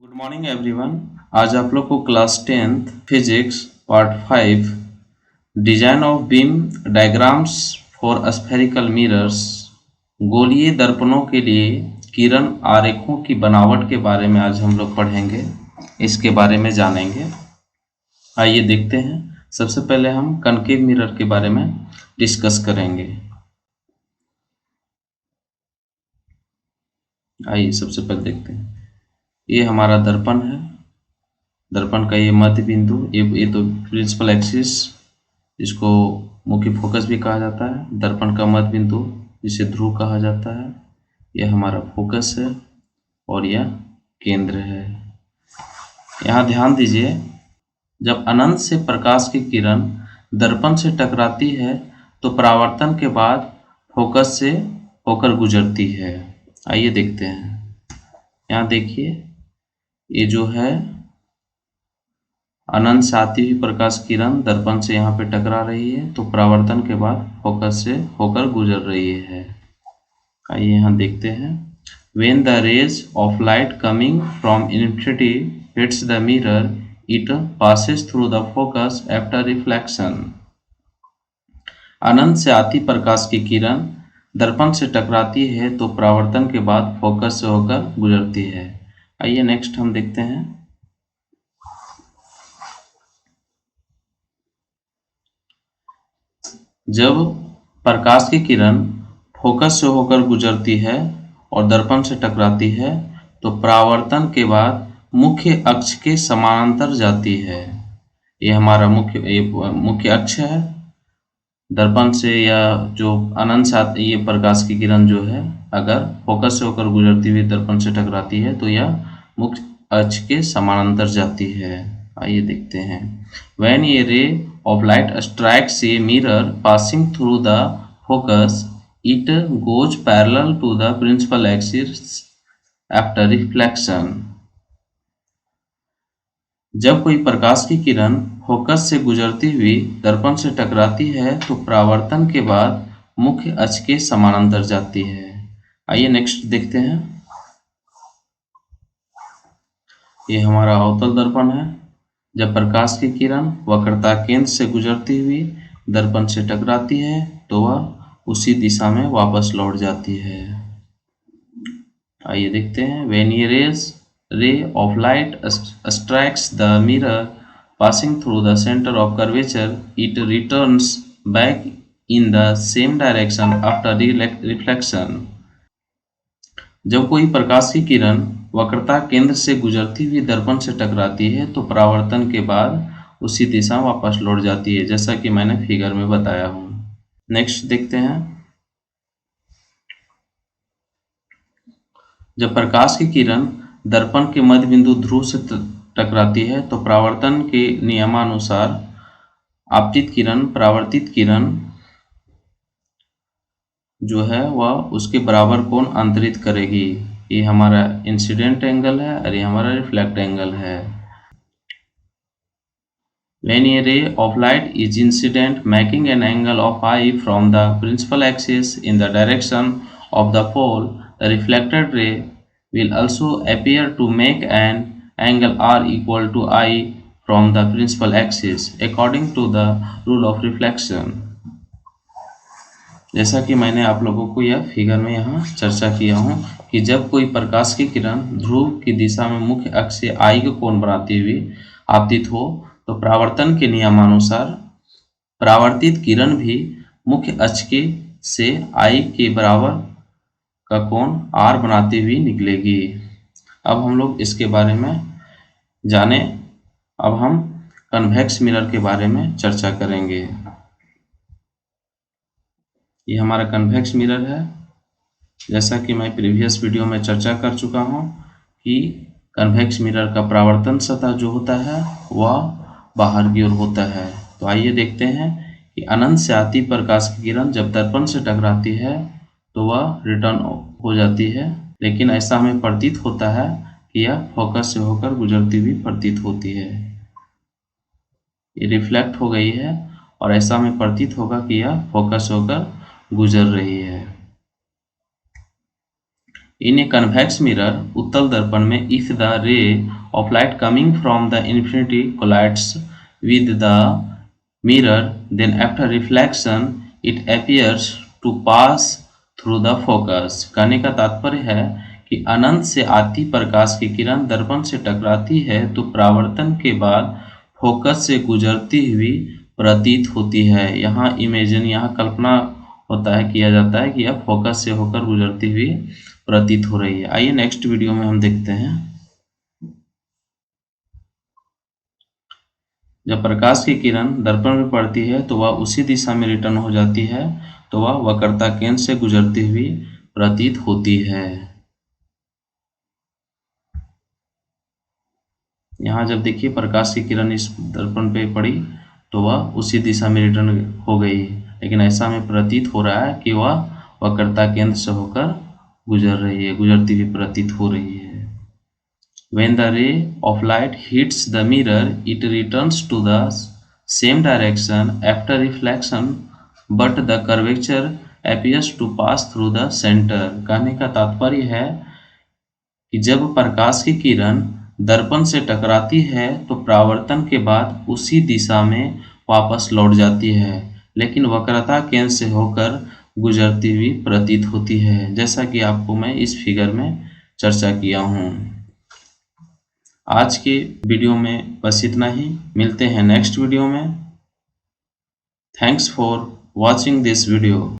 Good morning everyone. आज आप लोग को class 10th physics part 5 design of beam diagrams for spherical mirrors गोलीय दर्पणों के लिए किरण आरेखों की बनावट के बारे में आज हम लोग पढ़ेंगे, इसके बारे में जानेंगे। आइए देखते हैं। सबसे पहले हम कनकेव मिरर के बारे में डिस्कस करेंगे। आइए सबसे पहले देखते हैं। ये हमारा दर्पण है। दर्पण का ये मध्य बिंदु, ये तो प्रिंसिपल एक्सिस, इसको मुख्य फोकस भी कहा जाता है। दर्पण का मध्य बिंदु जिसे ध्रुव कहा जाता है, यह हमारा फोकस है और यह केंद्र है। यहाँ ध्यान दीजिए, जब अनंत से प्रकाश की किरण दर्पण से टकराती है तो परावर्तन के बाद फोकस से होकर गुजरती है। आइए देखते हैं। यहाँ देखिए, ये जो है अनंत से आती हुई प्रकाश किरण दर्पण से यहाँ पे टकरा रही है तो परावर्तन के बाद फोकस से होकर गुजर रही है। आइए यहाँ देखते हैं। When the rays of light coming from infinity hits the mirror, it passes through the focus after reflection. अनंत से आती प्रकाश की किरण दर्पण से टकराती है तो परावर्तन के बाद फोकस से होकर गुजरती है। आइए नेक्स्ट हम देखते हैं। जब प्रकाश की किरण फोकस से होकर गुजरती है और दर्पण से टकराती है तो परावर्तन के बाद मुख्य अक्ष के समानांतर जाती है। ये हमारा मुख्य अक्ष है। दर्पण से या जो अनंत से आती ये प्रकाश की किरण जो है, अगर फोकस से होकर गुजरती हुई दर्पण से टकराती है तो यह मुख्य अक्ष के समानांतर जाती है। आइए देखते हैं। When a ray of light strikes a mirror passing through the focus, it goes parallel to the principal axis after reflection. जब कोई प्रकाश की किरण फोकस से गुजरती हुई दर्पण से टकराती है तो परावर्तन के बाद मुख्य अक्ष के समानांतर जाती है। आइए नेक्स्ट देखते हैं। ये हमारा अवतल दर्पण है। जब प्रकाश की किरण वक्रता केंद्र से गुजरती हुई दर्पण से टकराती है तो वह उसी दिशा में वापस लौट जाती है। आइए देखते हैं। When a ray of light strikes the mirror passing through the center of curvature, it returns back in the same direction after reflection. जब कोई प्रकाश की किरण वक्रता केंद्र से गुजरती हुई दर्पण से टकराती है तो परावर्तन के बाद उसी दिशा में वापस लौट जाती है, जैसा कि मैंने फिगर में बताया हूँ। नेक्स्ट देखते हैं। जब प्रकाश की किरण दर्पण के मध्य बिंदु ध्रुव से टकराती है तो परावर्तन के नियमानुसार आपतित किरण परावर्तित किरण जो है वह उसके बराबर कोण अंतरित करेगी। ये हमारा इंसिडेंट एंगल है और ये हमारा रिफ्लेक्ट एंगल है। When a ray of light is incident, making an angle of I from the principal axis in the direction of the pole, the reflected ray will also appear to make an angle R equal to I from the principal axis according to the rule of reflection. जैसा कि मैंने आप लोगों को यह figure में यहाँ चर्चा किया हूँ कि जब कोई प्रकाश की किरण ध्रुव की दिशा में मुख्य अक्ष से आई के कोण बनाती हुई आपतित हो तो परावर्तन के नियमानुसार परावर्तित किरण भी मुख्य अक्ष के से आई के बराबर का कोण आर बनाती हुई निकलेगी। अब हम लोग इसके बारे में जाने। अब हम कन्वेक्स मिरर के बारे में चर्चा करेंगे। ये हमारा कन्वेक्स मिरर है। जैसा कि मैं प्रीवियस वीडियो में चर्चा कर चुका हूँ कि कन्वेक्स मिरर का परावर्तन सतह जो होता है वह बाहर की ओर होता है। तो आइए देखते हैं कि अनंत से आती प्रकाश की किरण जब दर्पण से टकराती है तो वह रिटर्न हो जाती है, लेकिन ऐसा हमें प्रतीत होता है कि यह फोकस से होकर गुजरती हुई प्रतीत होती है। ये रिफ्लेक्ट हो गई है और ऐसा हमें प्रतीत होगा कि यह फोकस से होकर गुजर रही है। इन ए कन्वेक्स मिरर, उत्तल दर्पण में, if the ray of light coming from the infinity collides with the mirror, then after reflection it appears to pass through the focus. कहने का तात्पर्य है कि अनंत से आती प्रकाश की किरण दर्पण से टकराती है तो परावर्तन के बाद फोकस से गुजरती हुई प्रतीत होती है। यहाँ इमेजिन, यहाँ कल्पना होता है, किया जाता है कि यह फोकस से होकर गुजरती हुई प्रतीत हो रही है। आइए नेक्स्ट वीडियो में हम देखते हैं। जब प्रकाश की किरण दर्पण में पड़ती है तो वह उसी दिशा में रिटर्न हो जाती है, तो वह वक्रता केंद्र से गुजरती हुई प्रतीत होती है। यहाँ जब देखिए प्रकाश की किरण इस दर्पण पे पड़ी तो वह उसी दिशा में रिटर्न हो गई, लेकिन ऐसा हमें प्रतीत हो रहा है कि वह वक्रता केंद्र से होकर गुजर रही है, गुजरती हुई प्रतीत हो रही है। When the ray of light hits the mirror, it returns to the same direction after reflection, but the curvature appears to pass through the center। कहने का तात्पर्य है कि जब प्रकाश की किरण दर्पण से टकराती है तो परावर्तन के बाद उसी दिशा में वापस लौट जाती है, लेकिन वक्रता केंद्र से होकर गुजरती हुई प्रतीत होती है, जैसा कि आपको मैं इस फिगर में चर्चा किया हूँ। आज के वीडियो में बस इतना ही, मिलते हैं नेक्स्ट वीडियो में। Thanks for watching this video.